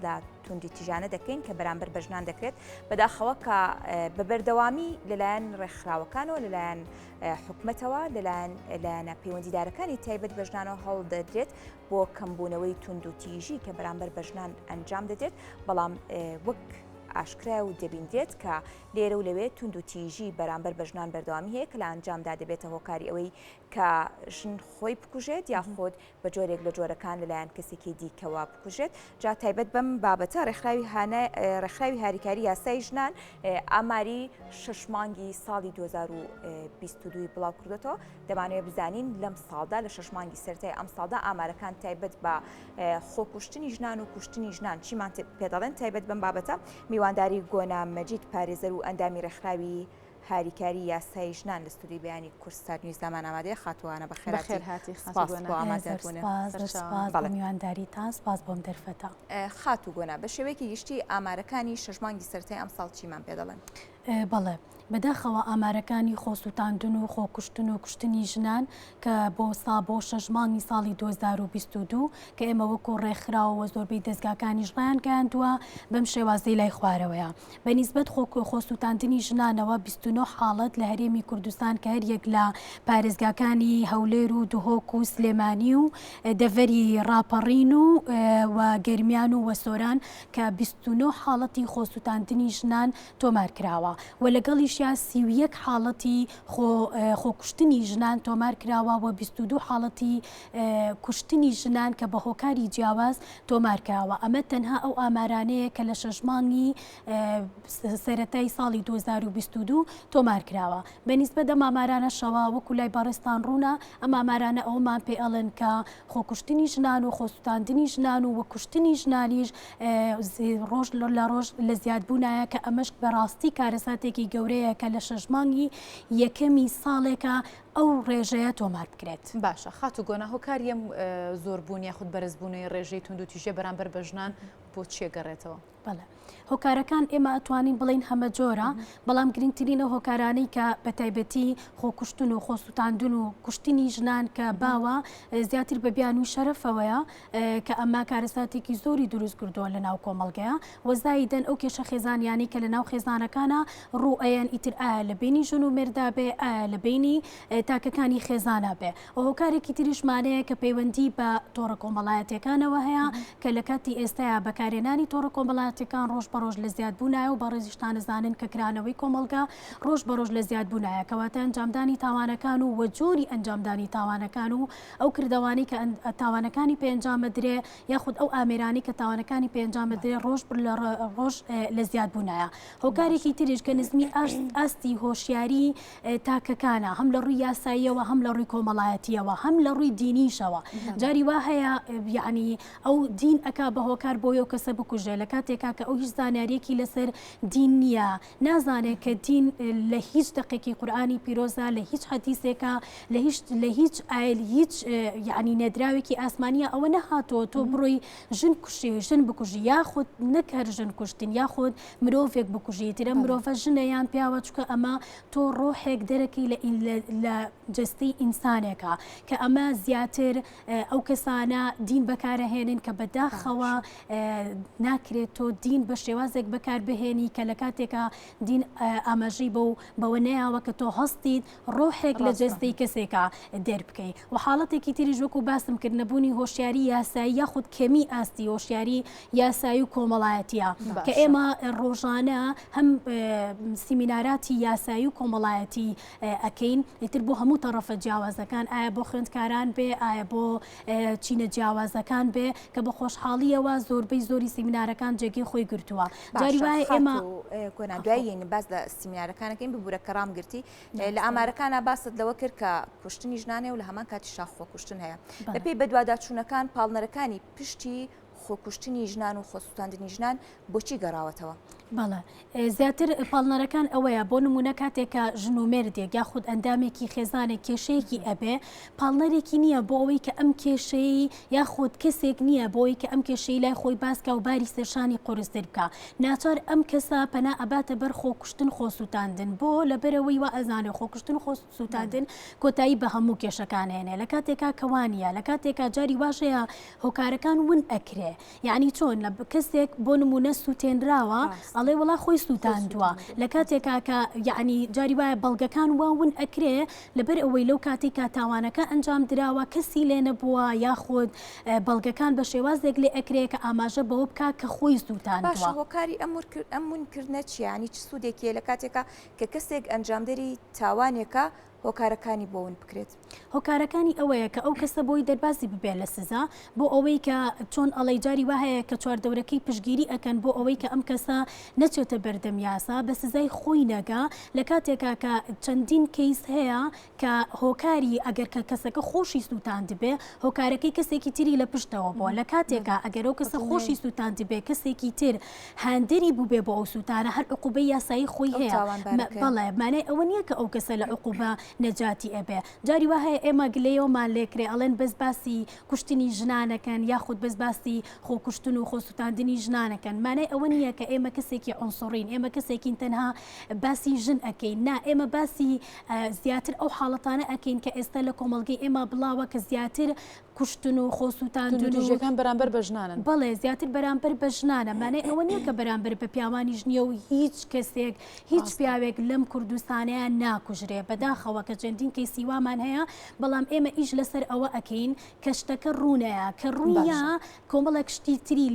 لە توندی تیژانە دەکەین کە بەرامبەر بە ژنان دەکرێت بەداخەوە کە بە بەردەوامی لەلایەن ڕێکخراوەکانەوە لەلایەن حکوومەتەوە لەلایەنە پەیوەندیدارەکانی تایبەت بە ژنانەوە هەڵ دەدرێت بۆ کەمبوونەوەی تند و تیژی کە بەرامبەر بە ژنان ئەنجام دەدرێت بەڵام وەک ئاشکرا و دەبیندێت کە لێرە و لەوێ تند و تیژی بەرامبەر بە ژنان بەردەوامی هەیە کە لە ئەنجامدا دەبێتە هۆکاری ئەوەی کە ژن خۆی بکوژێت یاخۆت بە جۆرێک لە جۆرەکان لەلایەن کەسێکی دیکەوە بکوژێت جا تایبەت بەم بابەتە ڕێکخراوی هاریکاری یاسای ژنان ئاماری 6 مانگی ساڵی 2022 بڵاو کردێتەوە دەمانوێت بزانین لەم ساڵدا لە 6 مانگی سەرەتای ئەم ساڵدا ئامارەکان تایبەت بە خۆکوشتنی ژنان و کوشتنی ژنان چیمان پێدەڵێن تایبەت بەم بابەتە میوانداری گۆنا مەجید پارێزەر و ئەندامی ڕێکخراوی هاریکاری یاسای ژنان لە ستودی بەیانی کورسستان نیوزدامان ئامادەیە خاتوانە بەخێراتی میوانداریتان سپاس بۆم دەرفەتە خاتو گۆنا بە شێوەیەکی گشتی ئامارەکانی 6 مانگی سەرەتای ئەم ساڵ چیمان پێدەڵێن بەڵێ بەداخەوە ئامارەکانی خۆسووتاندن و خۆکوشتن و کوشتنی ژنان کە بۆ 6 مانگی ساڵی 2022 کە ئێمە وەکو ڕێکخراوەوە زۆربەی دەستگاکانی ژنان گەیاندووە بەم شێوازەی لای خوارەوەیە بەنسبەت خۆسووتاندنی ژنانەوە 29 حاڵەت لە هەرێمی کوردستان کە هەریەک لە پارێزگاکانی هەولێر و دهۆک و سلێمانی و دەڤەری ڕاپەڕین و گەرمیان و وەسۆران کە 29 حاڵەتی خۆسووتاندنی ژنان تۆمار کراوە و لەگەڵیش 31 حاڵەتی خۆکوشتنی ژنان تۆمار کراوە و 22 حاڵەتی کوشتنی ژنان کە بە هۆکاری جیاواز تۆمار کراوە ئەمە تەنها ئەو ئامارانەیە کە لە 6 مانگی سەرەتای ساڵی 2022 تۆمار کراوە بەنسبەت ئەم ئامارانەشەوە وەکو لای بەڕێستان ڕوونا ئەم ئامارانە ئەومان پێ ئەڵێن کە خۆکوشتنی ژنان و خۆسووتاندنی ژنان و کوشتنی ژنانیش ڕۆژ لە ڕۆژ لە زیادبوونایە کە ئەمەش بەڕاستی کارەساتێکی گەورەیە کە لە 6 مانگی یەکەمی ساڵێکە ئەو ڕێژەیە تۆمار بکرێت باشە خاتو گۆنا هۆکاریم زۆربوون یاخود بەرزبوونی ڕێژەی تند و تیژە بەرامبەر بە ژنان بۆ چێگەڕێتەوە بەڵێ هۆکارەکان ئێمە ئەتوانین بڵین هەمە جۆرە بەڵام گرنگترینە هۆکارانەی کە بە تایبەتی خۆکوشتن و خۆسووتاندن و کوشتنی ژنان کە باوە زیاتر بە بیان و شەرەفەوەیە کە ئەمە کارەساتێکی زۆری دروست کردووە لە ناو کۆمەڵگەیە وەزایدەن ئەو کێشە خێزانیانی کە لە ناو خێزانەکانە ڕوئەیەن ئیتر ئایا لە بینی ژن و مێردا بێ ئایا لە بینی تاکەکانی خێزانە بێ هۆکارێکی تریشمانەیە کە پەیوەندی بە تۆڕە کۆمەڵایەتەکانەوە هەیە کە لە کاتی ئێستایا بەکارێنانی تۆڕە کۆمەڵایەتەکان ڕۆژ بەڕۆژ لە زیادبوونایە و بەڕێزیشتان نەزانن کە کرانەوەی کۆمەڵگا ڕۆژ بەڕۆژ لە زیادبوونایە کەواتە ئەنجامدانی تاوانەکان و وەجۆری ئەنجامدانی تاوانەکان و ئەو کردەوانی کە تاوانەکانی پێنجامە درێ یاخود ئەو ئامێرانی کە تاوانەکانی پێنجامە درێ ڕۆژ لە زیادبوونایە هۆکارێکی تریش کە نزمی ئاستی هۆشیاری تاکەکانە هەم لە ڕووی یاساییەوە هەم لە ڕووی کۆمەڵایەتیەوە هەم لە ڕووی دینیشەوە جاری وا هەیە یعنی ئەو دین ئەکا بە هۆکار بۆیە و کەسە بکوژێ لە کاتێکا کە ئەو هیچ زانیاریەکی لەسەر دین نییە نازانێت کە دین لە هیچ دقێکی قورئانی پیرۆزە لە هیچ حەدیثێکە لە هیچ ئایل هیچ یعنی نێدراوێکی ئاسمانیە ئەوە نەهاتۆ تۆ بڕۆی ژن کوشی ژن بکوژی یاخود نەکەر ژن کوشتن یاخود مرۆڤێک بکوژی ترە مرۆڤە ژنەیان پیاوە چکە ئەمە تۆ ڕۆحێک دەرەکەی لە جەستەی ئینسانێکە کە ئەمە زیاتر ئەو کەسانە دین بەکارەهێنن کە بەداخەوە ناکرێت تۆ دین بە شێوازێک بەکاربهێنی کە لە کاتێکە دین ئاماژەی بەوە نەیاوە کە تۆ هەستیت ڕۆحێک لە جەستەی کەسێکە دەربکەی و حاڵەتێکی تریش وەکو باسم کرد نەبوونی هۆشیاری یاسایی یاخود کەمی ئاستی هۆشیاری یاسایی و کۆمەڵایەتیە کە ئێمە ڕۆژانە هەم سیمیناراتی یاسایی و کۆمەڵایەتی ئەکەین ئیتر بۆ هەموو تەڕەفە جیاوازەکان ئایا بۆ خوێندکاران بێ ئایا بۆ چینە جیاوازەکان بێ کە بە خۆشحاڵیەوە زۆربەی زۆری سیمینارەکان جێگەی خۆی گرتووە جاری وایە ئێمە دوایین باز لە سیمینارەکانەکەین ببوورە کەڕام گرتی لە ئامارەکانە باست لەوە کرد کە کوشتنی ژنانێ و لە هەمان کاتی شاخۆ کوشتن هەیە لە پێی بەدواداچوونەکان پاڵنەرەکانی پشتی خۆکوشتنی ژنان و خۆسووتاندنی ژنان بۆچی گەڕاوەتەوە؟ بەڵێ زیاتر پاڵنەرەکان ئەوەیە بۆ نمونە کاتێکە ژن و مێردێک یاخود ئەندامێکی خێزانێک کێشەیەکی ئەبێ پاڵنەرێکی نییە بۆ ئەوەی کە ئەم کێشەی یاخود کەسێک نییە بۆی کە ئەم کێشەی لای خۆی باسکە و باری سێشانی قۆرستر بکە ناچار ئەم کەسە پەنا ئەباتە بەر خۆکوشتن خۆسووتاندن بۆ لەبەرەوەی وا ئەزانێ خۆکوشتن خۆسووتاندن کۆتایی بە هەموو کێشەکان هێنێ لە کاتێکا کەوانە لە کاتێکا جاری واشەیە هۆکارەکان ون ئەکرێ هەیە یعنی چۆن لە کەسێک بۆ نمونە سووتێنراوە ئەڵێ وڵا خۆی سووتاندووە لە کاتێکا کە یعنی جاری وایە بەڵگەکان واون ئەکرێ لەبەر ئەوەی لەو کاتێک کا تاوانەکە ئەنجام درراوە کەسی لێ نەبووە یاخود بەڵگەکان بە شێوازێک لێ ئەکرێ کە ئاماژە بەوە بکە کە خۆی سووتاندووە. هۆکاری ئەم ونکردنە چیانی چ سوودێکیە لە کاتێکە کە کەسێک ئەنجامدەری تاوانێکە هۆکارەکانی بۆ ون بکرێت. هۆکارەکانی ئەوەیە کە ئەو کەسە بۆی دەربازی ببێت لە سزا بۆ ئەوەی کە چۆن ئەڵەی جاری وهەیە کە چواردەورەکەی پشگیری ئەکەن بۆ ئەوەی کە ئەم کەسە نەچێتە بەردەم یاسا بە سزای خۆی نەگا لە کاتێکا کە چەندین کەیس هەیە کە هۆکاری ئەگەر کە کەسەکە خۆشی سووتان دەبێ هۆکارەکەی کەسێکی تری لە پشتەوە بۆ لە کاتێکا ئەگەر ئەو کەسە خۆشی سووتان دەبێ کەسێکی تر هاندری بووبێ بۆ ئەو سووتانە هەر عقوبەی یاسایی خۆی هەیە بەڵێ مانای ئەوە نییە کە ئەو کەسە لە عقوبە نەجاتی ئەبێ جاری وهەیە ئێمە گلەیەوەمان لێکرێ ئەڵێن بەس باسی کوشتنی ژنانەکەن یاخود بەس باسی خۆکوشتن و خۆسووتاندنی ژنانەکەن مانای ئەوە نییە کە ئێمە کەسێکی عنسوڕین ئێمە کەسێکین تەنها باسی ژن ئەەکەین نا ئێمە باسی زیاتر ئەو حاڵەتانە ئەەکەین کە ئێستا لە کۆمەڵگەی ئێمە بڵاوە کە زیاتر کوشتن و خۆسووتاندنەکان بەرامبەر بە ژنانن بەڵێ زیاتر بەرامبەر بە ژنانە مانای ئەوە نییە کە بەرامبەر بە پیاوانی ژنیە و هیچ کەسێک هیچ پیاوێک لەم کوردستانەیە ناکوژرێ بەداخەوە کە چەندین کەیسی وامان هەیە بەڵام ئێمە ئیش لەسەر ئەوە ئەکەین کە شتەکە ڕوونەیە کە ڕوویە کۆمەڵێک شتی تری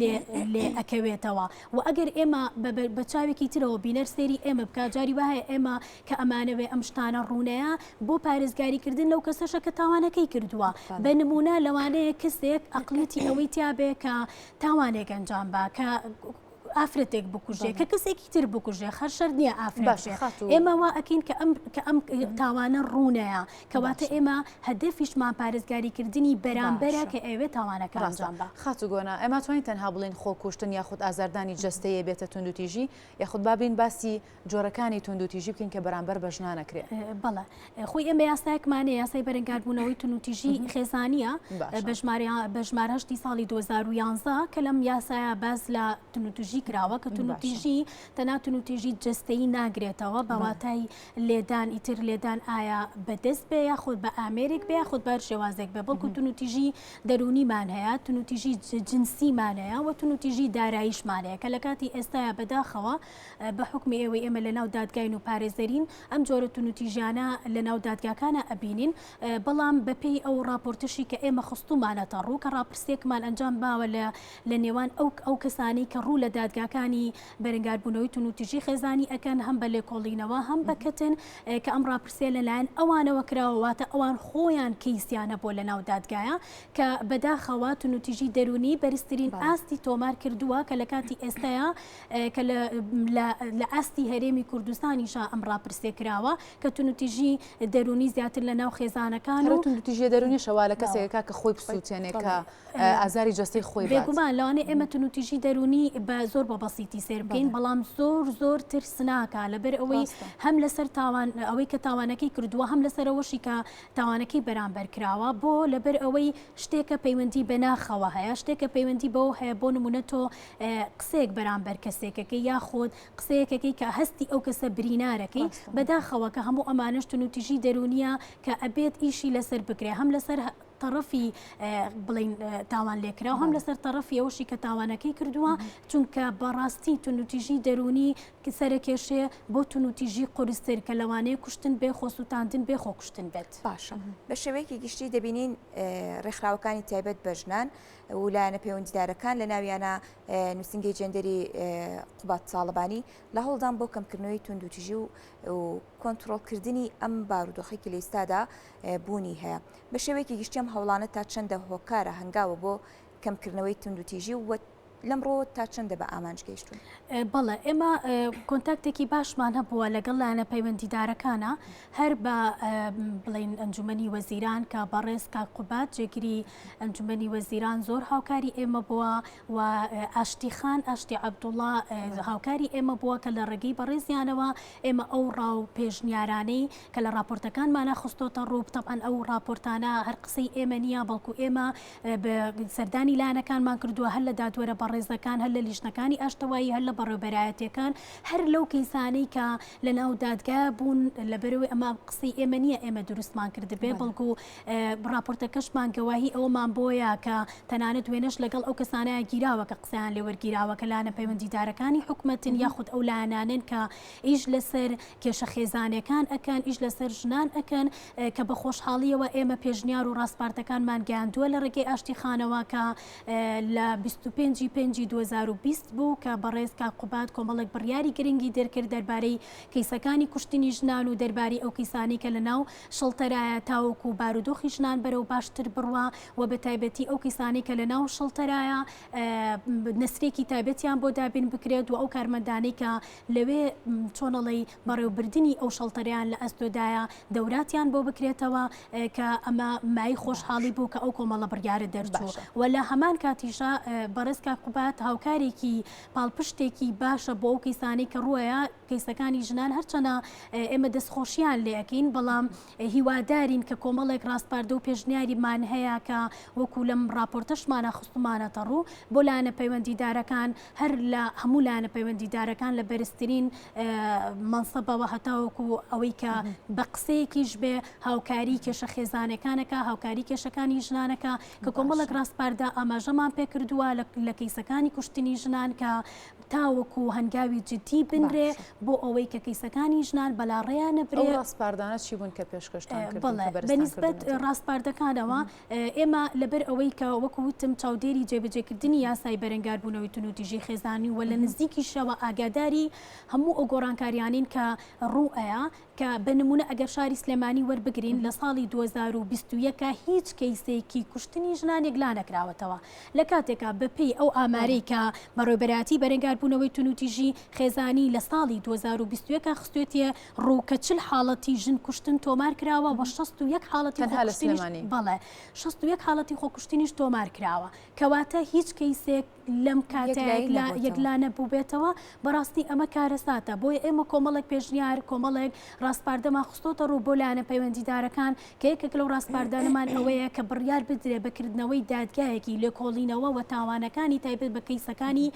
لێ ئەکەوێتەوە و ئەگەر ئێمە بە چاوێکی ترەوە بینەر سێری ئێمە بکە جاری وایە ئێمە کە ئەمانەوێ ئەم شتانە ڕوونەیە بۆ پارێزگاریکردن لەو کەسەشە کە تاوانەکەی کردووە بە نمونە لەوانەیە کەسێک ئەقلەتی ئەوەی تیابێ کە تاوانێک ئەنجام با کە ئافرەتێک بکوژێ کە کەسێکی تر بکوژێ خەرشەر نییە ئافرەت ئێمە وا ئەکەین کە ئەم تاوانە ڕوونەیە کەواتە ئێمە هەدەفیشمان پارێزگاریکردنی بەرامبەرە کە ئێوێ تاوانەکە ئەنجام با. خاتو گۆنا ئێمە توانین تەنها بڵین خۆکوشتن یاخود ئازاردانی جەستەیە بێتە توندوتیژی یاخود بابین باسی جۆرەکانی توندوتیژی بکەین کە بەرامبەر بە ژنانەکرێت. بەڵێ خۆی ئێمە یاسایەکمانێ یاسای بەرەنگاربوونەوەی توندوتیژی خێزانیە بە ژمارەشتی ساڵی 2011 کە لەم یاسایە باز لە توندوتیژی کراوە کە توندوتیژی تەنها توندوتیژی جەستەیی ناگرێتەوە بەواتای لێدان ئیتر لێدان ئایا بەدەست بێ یاخود بە ئامێرێک بێ یاخود بەر شێوازێک بێ بەڵکو توندوتیژی دەرونیمان هەیە توندوتیژی جنسیمان هەیە و توندوتیژی داراییشمان هەیە کە لە کاتی ئێستاە بەداخەوە بە حکمی ئێوەی ئێمە لە ناو دادگاین و پارێزەرین ئەم جۆرە توندوتیژیانە لە ناو دادگاکانە ئەبینین بەڵام بەپێی ئەو راپۆرتشی کە ئێمە خستومانەتە ڕوو کە ڕاپرسێکمان ئەنجام باوە لە نێوان ئەو کەسانی کە ڕوو لە دادگاکانی بەرەنگاربوونەوەی توندوتیژی خێزانی ئەکەن هەم بە لێکۆڵینەوە هەم بکەتن کە ئەم ڕاپرسێ لەلایەن ئەوانەوە کراوەواتە ئەوان خۆیان کەیسیانە بۆ لە ناو دادگایە کە بەداخەوە توندوتیژی دەرونی بەرزترین ئاستی تۆمار کردووە کە لە کاتی ئێستاە کە لە ئاستی هەرێمی کوردستانیشە ئەم ڕاپرسێ کراوە کە توندوتیژی دەرونی زیاتر لە ناو خێزانەکان و توندوتیژی دەرونی شەوا لە کەسێکە کە خۆی بسووتێنێ کە ئازاری جەستەی خۆی بێگومان لەوانێ ئێمە توندوتیژی دەرونی بە زۆر بە بەسیتی سێر بکەین بەڵام زۆر ترسناکە لەبەر ئەوەی هەم لەسەر تاوان ئەوەی کە تاوانەکەی کردووە هەم لەسەرەوەشی کە تاوانەکەی بەرامبەر کراوە بۆ لەبەر ئەوەی شتێکە پەیوەندی بەناخەوە هەیە شتێکە پەیوەندی بەوە هەیە بۆ نمونە تۆ قسەیەک بەرامبەر کەسێکەکەی یاخود قسەیەکەکەی کە هەستی ئەو کەسە برینارەکەی بەداخەوە کە هەموو ئەمانش توندوتیژی دەرونیە کە ئەبێت ئیشی لەسەر بکرێ هەم لەسەر طرفی بڵین تاوان لێکرا و هەم لەسەر طرفی ئەوشی کە تاوانەکەی کردووە چونکە بەڕاستی توندوتیژی دەرونی سەرکێشێ بۆ توندوتیژی قورستر کە لەوانەیە کوشتن بێ خۆسووتاندن بێ خۆکوشتن بێت. باشە بە شێوەیەکی گشتی دەبینین ڕێکخراوەکانی تایبەت بە ژنان و لایەنە پەیوەندیدارەکان لە ناویانە نووسنگی جەندەری قوبات تاڵبانی لە هەوڵدان بۆ کەمکردنەوەی توندوتیژی و کۆنتترۆلکردنی ئەم بارودۆخێکی لە ئێستادا بوونی هەیە بە شێوەیەکی گشتیم هەوڵانە تا چەندە هۆکارە هەنگاوە بۆ کەمکردنەوەی توندوتیژی و لەمڕۆ تا چەندە بە ئامانج گەیشتون؟ بەڵێ ئێمە کۆنتاکتێکی باشمان هەبووە لەگەڵ لایەنە پەیوەندیدارەکانە هەر بە بڵین ئەنجومەنی وەزیران کە بەڕێز کاقوبات جێگیری ئەنجومەنی وەزیران زۆر هاوکاری ئێمە بووە و ئاشتی خان ئاشتی عەبدوڵڵا هاوکاری ئێمە بووە کە لە ڕێگەی بەڕێزیانەوە ئێمە ئەو ڕاو پێشنیارانەی کە لە راپۆرتەکانمانە خستۆتە ڕوو تەبعەن ئەو راپۆرتانە هەر قسەی ئێمە نییە بەڵکو ئێمە سەردانی لایەنەکانمان کردووە هەر لە دادوەرە ڕێزەکان هەر لە لیژنەکانی ئاشتەوایی هەر لە بەڕێوەبەرایەتیەکان هەر لەو کەیسانەی کە لە ناو دادگا بوون لەبەرەوەی ئەمە قسەی ئێمە نییە ئێمە دروستمان کردبێ بەڵکو راپۆرتەکەشمان گەواهی ئەوەمان بۆیە کە تەنانەت وێنەش لەگەڵ ئەو کەسانەیە گیراوە کە قسەیان لێوەرگیراوە کە لانە پەیوەندیدارەکانی حکومەتن یاخود ئەو لایەنانن کە ئیش لەسەر کێشە خێزانەکان ئەکەن ئیش لەسەر ژنان ئەکەن کە بە خۆشحاڵیەوە ئێمە پێشنیار و ڕاستپارتەکانمان گەیاندووە لە ڕێگەی ئاشتی خانەوە کە لە 25/5/2020 بوو کە بەڕێز کاقوبات کۆمەڵێک بڕیاری گرنگی دەرکرد دەربارەی کەیسەکانی کوشتنی ژنان و دەربارەی ئەو کەیسانی کە لە ناو شڵتەرایە تاوەکو بارودۆخی ژنان بەرەو باشتر بڕوە و بە تایبەتی ئەو کەیسانی کە لە ناو شڵتەرایە نسرێکی تایبەتیان بۆ دابین بکرێت و ئەو کارمەندانەی کە لەوێ چۆنەڵی بەڕێوەبردننی ئەو شەڵتەریان لە ئەستۆدایە دەوراتیان بۆ بکرێتەوە کە ئەمە مای خۆشحاڵی بوو کە ئەو کۆمەڵە بڕیارە دەرچوو و لە هەمان کاتیشە بەڕێز کاقوبات هاوکارێکی پاڵپشتێکی باشە بۆ ئەو کەیسانی کە ڕوویە کەیسەکانی ژنان هەرچەنە ئێمە دەستخۆشیان لێەکەین بەڵام هیوادارین کە کۆمەڵێک ڕاستپاردە و پێشنیاریمان هەیە کە وەکو لەم راپۆرتەشمانە خستمانەتە ڕوو بۆ لایەنە پەیوەندیدارەکان هەر لە هەموو لایەنە پەیوەندیدارەکان لە بەرزترین منسەبەوە هەتاوەکو ئەوەی کە بە قسەیەکیش بێ هاوکاری کێشە خێزانەکانەکە هاوکاری کێشەکانی ژنانەکە کە کۆمەڵێک ڕاستپاردا ئاماژەمان پێ کردووە لە کەیسەکانی کوشتنی ژنان کە تاوەکو هەنگاوی جدی بنرێ بۆ ئەوەی کە کەیسەکانی ژنان بەلاڕێیانە برێ. ڕاستپاردانە چی بوون کە پێشکەشتان کرد؟ بەنسبەت ڕاستپاردەکانەوە ئێمە لەبەر ئەوەی کە وەکو وتم چاودێری جێبەجێکردنی یاسای بەرەنگاربوونەوەی تونوتیژی خێزانی و لە نزیکی شەوە ئاگاداری هەموو ئەو گۆڕانکاریانین کە ڕوئەیە کە بە نمونە ئەگەر شاری سلێمانی وەربگرین لە ساڵی 2021 هیچ کەیسێکی کوشتنی ژنانێک لا نەکراوەتەوە لە کاتێکا بەپێی ئەو ئامارەی کە بەڕێوەبەراتی بەرەنگاربوونەوەی تونوتیژی خێزانی لە ساڵی 2021 خستوێتە ڕووکە چل حاڵەتی ژن کوشتن تۆمار کراوە و 61 حاڵەتی بەڵێ 61 حاڵەتی خۆکوشتنیش تۆمار کراوە کەواتە هیچ کەیسێک لەم کاتەیە یەکلانە بوو بێتەوە بەڕاستی ئەمە کارەساتە بۆیە ئێمە کۆمەڵێک پێشنیار کۆمەڵێک ڕاستپاردەمان خستۆتە ڕوو بۆ لایەنە پەیوەندیدارەکان کە یەکێک لەو ڕاستپاردانەمان ئەوەیە کە بڕیار بدرێ بەکردنەوەی دادگایەکی لێکۆڵینەوە و تاوانەکانی تایبەت بە کەیسەکانی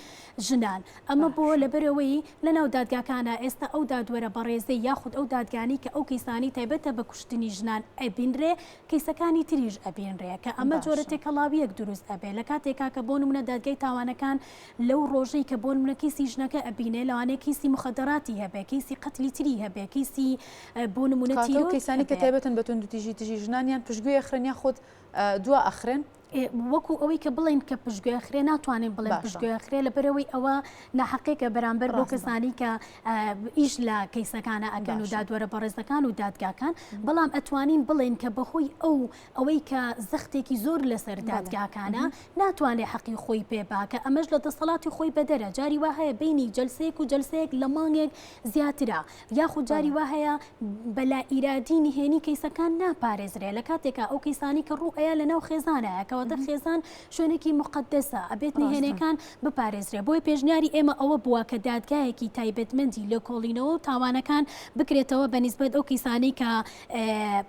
ژنان ئەمە بۆ لەبەرەوەی لە ناو دادگاکانە ئێستا ئەو دادوەرە بەڕێزەی یاخود ئەو دادگانی کە ئەو کەیسانی تایبەتە بە کوشتنی ژنان ئەبینرێ کەیسەکانی تریژ ئەبینرێ کە ئەمە جۆرە تێکەڵاویەک دروست ئەبێ لە کاتێکا کە بۆ نمونە دادگای تاوانەکان لەو ڕۆژەی کە بۆ نمونە کیسی ژنەکە ئەبینێ لەوانەیە کیسی مخدراتی هەبێ کیسی قەتلی تری هەبێ کیسی بۆ نمونە کەیسانی کە تایبەتن بە توندوتیژی ژنانیان پشتگوێ ئەخرێنیان خۆت دوا ئەخرێن وەکو ئەوەی کە بڵین کە پشتگوێخرێ ناتوانین بڵێن پشتگوێخرێ لەبەرەوەی ئەوە ناحەقێکە بەرامبەر بۆ کەسانی کە ئیش لە کەیسەکانە ئەگەن و دادوەرە بەڕێزەکان و دادگاکان بەڵام ئەتوانین بڵێن کە بەهۆی ئەوەی کە زەختێکی زۆر لەسەر دادگاکانە ناتوانێت حەقی خۆی پێباکە ئەمەش لە دەسەڵاتی خۆی بەدەرە جاری وا هەیە بینی جەلسەیەک و جەلسەیەک لە مانگێک زیاترە یاخود جاری وا هەیە بەلا ئیرادی نهێنی کەیسەکان ناپارێزرێ لە کاتێکا ئەو کەیسانی کە ڕوئەیە لە ناو خێزانەیە کەواتە خێزان شوێنێکی مقدسە ئەبێت نهێنەکان بپارێزرێ بۆی پێشنیاری ئێمە ئەوە بووە کە دادگایەکی تایبەتمەندی لە کۆڵینەوە و تاوانەکان بکرێتەوە بە نیسبەت ئەو کەیسانی کە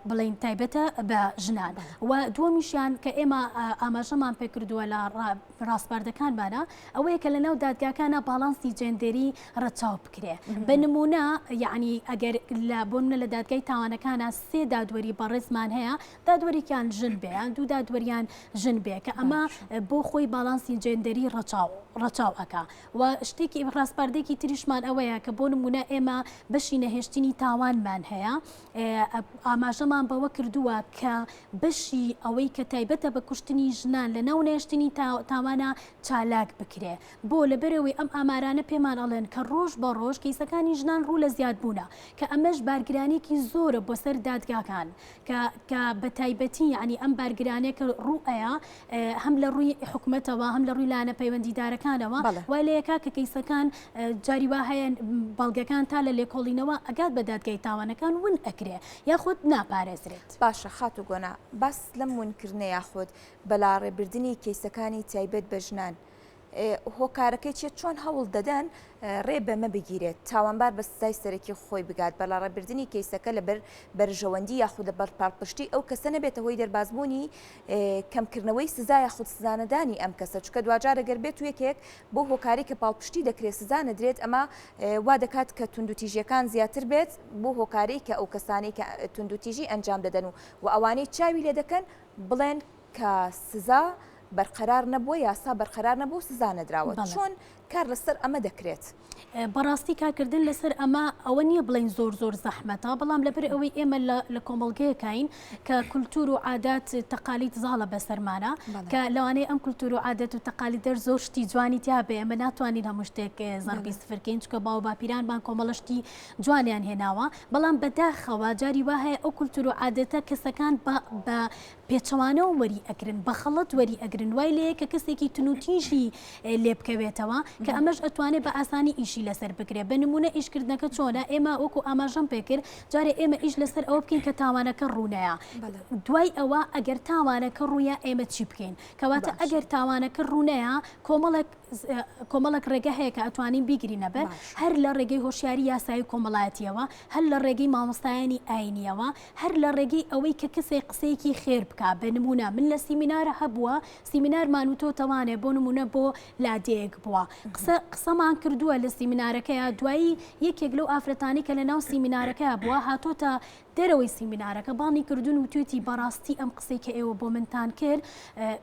بڵین تایبەتە بە ژنان و دووەمیشیان کە ئێمە ئاماژەمان پێکردووە لە ڕاستپاردەکانمانە ئەوەیە کە لە ناو دادگاکانە باڵانسی جێندەری ڕەچاو بکرێ بە نمونە یعنی ئەگەر بۆ منە لە دادگای تاوانەکانە سێ دادوەری بەڕێزمان هەیە دادوەریان ژن بێیان دوو دادوەریان ژن بێ کە ئەمە بۆ خۆی باڵانسی جێندەری ڕەچاو ئەکا و شتێکی ڕاستپاردێکی تریشمان ئەوەیە کە بۆ نمونە ئێمە بەشی نەهێشتنی تاوانمان هەیە ئاماژەمان بەوە کردووە کە بەشی ئەوەی کە تایبەتە بە کوشتنی ژنان لە ناو نەهێشتنی تاوانە چالاک بکرێ بۆ لەبەرەوەی ئەم ئامارانە پێمان ئەڵێن کە ڕۆژ بە ڕۆژ کەیسەکانی ژنان ڕوو لە زیاد بوونە کە ئەمەش بارگرانێکی زۆرە بۆ سەر دادگاکان کە بە تایبەتی ینی ئەم بارگرانێکە ڕوئەیە هەم لە ڕووی حکومەتەوە هەم لە ڕووی لایەنە پەیوەندیدارەکانەوە وای لە یەکا کە کەیسەکان جاری وا هەیە بەڵگەکان تا لە لێکۆڵینەوە ئەگات بە دادگای تاوانەکان ون ئەکرێ یاخود ناپارێزرێت. باشە خات و گۆنا باس لەم ونکردنە یاخود بەلاڕێبردننی کەیسەکانی تایبەت بە ژنان هۆکارەکەی چێت چۆن هەوڵ دەدەن ڕێ بەمە بگیرێت تاوانبار بە سزای سەرەکی خۆی بگات بەڵا ڕێبردننی کەیسەکە لە بەرژەوەندی یاخود لە بەرپاڵپشتی ئەو کەسە نەبێتە هۆی دەربازبوونی کەمکردنەوەی سزا یاخود سزانەدانی ئەم کەسە چکە دوجار ئەگەر بێت و یەکێک بۆ هۆکاری کە پاڵپشتی دەکرێت سزا نەدرێت ئەمە وا دەکات کە توندوتیژیەکان زیاتر بێت بۆ هۆکاری کە ئەو کەسانی کە توندوتیژی ئەنجام دەدەن و ئەوانەی چاوی لێ دەکەن بڵێن کە سزا بەرقەرار نەبووە یاسا بەرقەرار نەبوو سزا نەدراوە چۆن کار لەسەر ئەمە دەکرێت بەڕاستی کارکردن لەسەر ئەمە ئەوە نییە بڵین زۆر زەحمەتە بەڵام لەبەر ئەوەی ئێمە لە کۆمەڵگەیەکین کە کولتور و عادات تەقالیت زاڵە بەسەرمانە کە لەوانەیە ئەم کولتور و عادەت و تەقالی دەر زۆر شتی جوانی تیا بێ ئەمە ناتوانین هەموو شتێک زەربی سفرکەین چکە باو باپیرانمان کۆمەڵشتی جوانیان هێناوە بەڵام بەداخەوە جاری وا هەیە ئەو کولتور و عادەتە کەسەکان بە پێچەوانەوە وەری ئەگرن بە خەڵەت وەری ئەگرن وای لەیە کە کەسێکی تونوتیژی لێ بکەوێتەوە کە ئەمەش ئەتوانێت بە ئاسانی ئیشی لەسەر بکرێت بە نمونە ئیشکردنەکە چۆنە ئێمە وەکو ئاماژەم پێکرد جارێ ئێمە ئیش لەسەر ئەوە بکەین کە تاوانەکە ڕوونەیە دوای ئەوە ئەگەر تاوانەکە ڕوویە ئێمە چی بکەین کەواتە ئەگەر تاوانەکە ڕوونەیە کۆمەڵک ڕێگە هەیە کە ئەتوانین بیگرینە بەر هەر لە ڕێگەی هۆشیاری یاسایی کۆمەڵایەتیەوە هەر لە ڕێگەی مامۆستایانی ئاینیەوە هەر لە ڕێگەی ئەوەی کە کەسێک قسەیەکی خێر بکە بە نمونە من لە سیمینارە هەبووە سیمینارمان و تۆ تەوانێ بۆ نمونە بۆ لادەیەک بووە قسەمان کردووە لە سیمینارەکەیە دوایی یەکێک لەو ئافرەتانی کە لە ناو سیمینارەکەی بووە هاتۆتە دەرەوەی سیمینارەکە باڵی کردوون و توێتی بەڕاستی ئەم قسەی کە ئێوە بۆ منتان کرد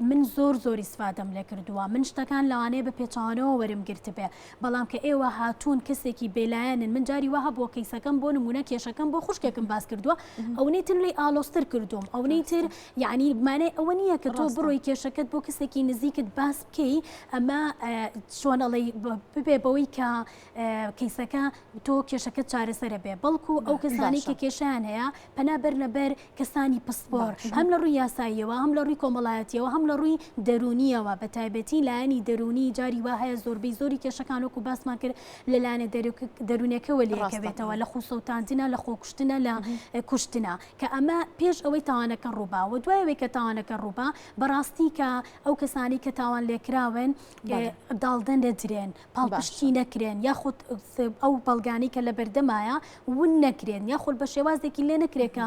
من زۆری سفادەم لێ کردووە من شتەکان لەوانەیە بە پێچوانەوە وەرم گرت بێ بەڵام کە ئێوە هاتوون کەسێکی بێلایەنن من جاری وها بۆ کەیسەکەم بۆ نمونە کێشەکەم بۆ خوشکێکم باس کردووە ئەوەی تر لی ئالۆستر کردوم ئەوەی تر یعنی مانێ ئەوە نییە کە تۆ بڕۆی کێشەکەت بۆ کەسێکی نزیکت باس بکەی ئەمە چۆنەڵی ببێ بەوەی کە کەیسەکە تۆ کێشەکە چارەسەرە بێ بەڵکو ئەو کەسانی کە کێشیان هەیە پەنابەر لەبەر کەسانی پسپۆر هەم لە ڕووی یاساییەوە هەم لە ڕووی کۆمەڵایەتیەوە هەم لە ڕووی دەرونیەوە بە تایبەتی لایەنی دەرونی جاری وا هەیە زۆربەی زۆری کێشەکان وەکو باسمان کرد لەلایەنە دەرونەکەەوە لێکەوێتەوە لە خوسەوتاندنە لە خۆکوشتنە لە کوشتنە کە ئەمە پێش ئەوەی تاوانەکە ڕووباوە دوایەوەی کە تاوانەکە ڕووبا بەڕاستی کە ئەو کەسانی کە تاوان لێکراون داڵدەن دەدرێن پاڵپشتی نەکرێن یاخود ئەو بەڵگانی کە لە بەردەمایە ون نەکرێن یاخود بە شێوازێکی لێ نەکرێکە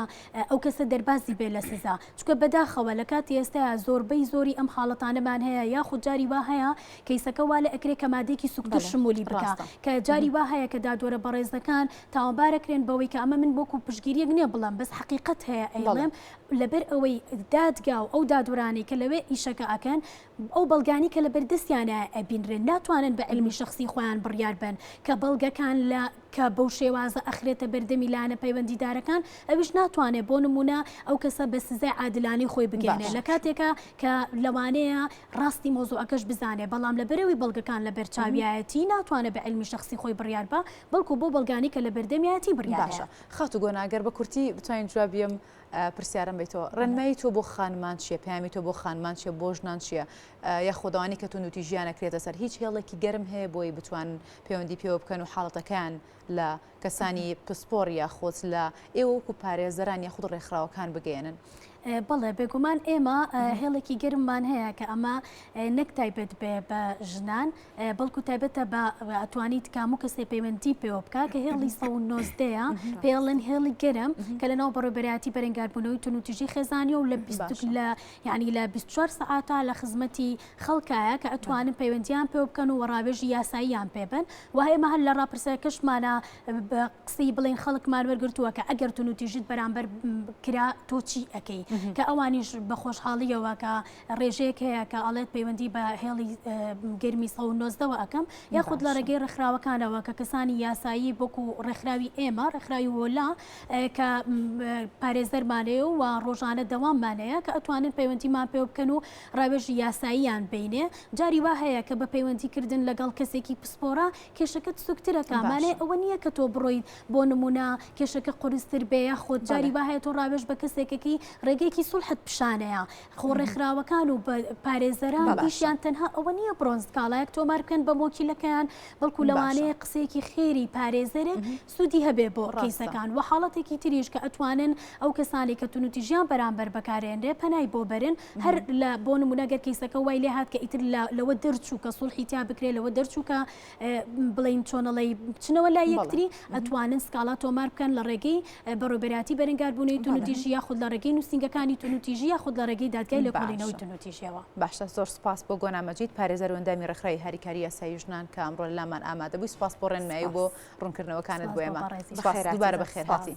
ئەو کەسە دەربازی بێ لە سزا چکە بەداخەوە لە کاتی ئێستاە زۆربەی زۆری ئەم حاڵەتانەمان هەیە یاخود جاری وا هەیە کەیسەکە وا لە ئەکرێ کە مادێکی سوکتر شمولی بکە کە جاری وا هەیە کە دادوەرە بەڕێزەکان تاوانبارەکرێن بەوەی کە ئەمە من بۆکو پشگیریەک نییە بڵم بەس حقیقت هەیە ئەیڵێم لەبەر ئەوەی دادگا و ئەو دادورانی کە لەوێ ئیشەکە ئەکەن ئەو بەڵگانی کە لە بەردەستیانە ئەبینرێن ناتوانن بە علمی شخصی خۆیان بڕیار بن کە بەڵگەکان لە کە بەو شێوازە ئەخرێتە بەردەمی لاەنە پەیوەندیدارەکان ئەویش ناتوانێت بۆ نمونە ئەو کەسە بە سزای عادلانی خۆی بگەێنێ لە کاتێکە کە لەوانەیە ڕاستی مۆزوعەکەش بزانێ بەڵام لە بەرەوەی بەڵگەکان لە بەرچاویایەتی ناتوانێت بە علمی شخصی خۆی بڕیار بە بەڵکو بۆ بەڵگانی کە لە بەردەمیەتی بڕیارە خەت و گۆناگەر بە کورتی بتوانین جوابیم پرسیارم بیتەوە ڕێنمایی تۆ بۆ خانمان چیە پامی تۆ بۆ خانمان چیە بۆ ژنان چییە یا خۆداوانی کە تونوتی ژیانەکرێتە سەر هیچ هێڵێکی گەرم هەیە بۆی بتوان پەیوەندی پێوە بکەن و حاڵەتەکان لە کەسانی پسپۆر یا خۆت لە ئێوە وەکو پارێزەران یاخود ڕێکخراوەکان بگەێنن بەڵێ بێگومان ئێمە هێڵێکی گەرممان هەیە کە ئەمە نەک تایبەت بێ بە ژنان بەڵکو تایبەتە بە ئەتوانیت کام و کەسێ پەیوەندی پێوە بکە کە هێڵی 1990ەیە پێڵێن هێڵی گەرم کە لەناو بەڕێبەرایەتی بەرەنگاربوونەوەی تونوتیژی خێزانی و ینی لە 24 سەعاتە لە خزمەتی خەڵکایە کە ئەتوانن پەیوەندیان پێ بکەن و وەڕاوێژی یاساییان پێبن و هەیەمە هەر لە ڕاپرسەکەشمانە بە قسەی بڵێن خەڵکمان وەرگرتووە کە ئەگەر تونوتیژیت بەرامبەر کرا تۆ چی ئەەکەی کە ئەوانیش بە خۆشحاڵیەوە کە ڕێژەیەک هەیە کە ئاڵێت پەیوەندی بە هێڵی گەرمی 1990ەوە ئەەکەم یاخود لە ڕێگەی ڕێکخراوەکانەوە کە کەسانی یاسایی بۆکو ڕێکخراوی ئێمە ڕێکخراوی وۆلا کە پارێزەرمانەیە و ڕۆژانە دەواممانەیە کە ئەتوانن پەیوەندیمان پێ بکەن و ڕاوێژی یاساییان بینێ جاری وا هەیە کە بە پەیوەندیکردن لەگەڵ کەسێکی پسپۆرە کێشەکەت سوکترەکەمانێ ئەوە نییە کە تۆ بڕۆیت بۆ نمونە کێشەکە قورستر بێ یاخود جاری وا هەیە تۆ ڕاوێژ بە کەسێکەکەی ڕێگە ڕێگەیەکی سولحت پیشانەیە خۆ ڕێکخراوەکان و پارێزەران دیشیان تەنها ئەوە نییە برۆنز سکاڵایەک تۆمار بکەن بە مۆکیلەکەیان بەڵکو لەوانەیە قسێکی خێری پارێزەرێک سوودی هەبێ بۆ کەیسەکان و حاڵەتێکی تریش کە ئەتوانن ئەو کەسانی کە تونوتیژیان بەرامبەر بەکارێنرێ پەنای بۆ بەرن هەر لە بۆ نمونەگەر کەیسەکە وای لێ هات کە ئیتر لەوە دەرچوو کە سوڵحی تیا بکرێت لەوە دەرچوو کە بڵین چۆنەڵی بچنەوە لای یەکتری ئەتوانن سکاڵا تۆمار بکەن لە ڕێگەی بەڕێوەبەراتی بەرەنگاربوونەوەی تونوتیژی یاخود لە ڕێگەی نووسنگەکانی تونوتیژی یاخود لە ڕێگەی دادگای لێکۆڵینەوەی تونوتیژیەوە. باشە زۆر سپاس بۆ گۆنامەجید پارێزەر وەندامی ڕێکخراوی هاریکاری یاسایی ژنان کە ئەمڕۆ لەلامان ئامادە بووی. سپاس بۆ ڕێنمایی بۆ ڕوونکردنەوەکانت بۆ ئێمە. دووبارە بەخێر هاتی.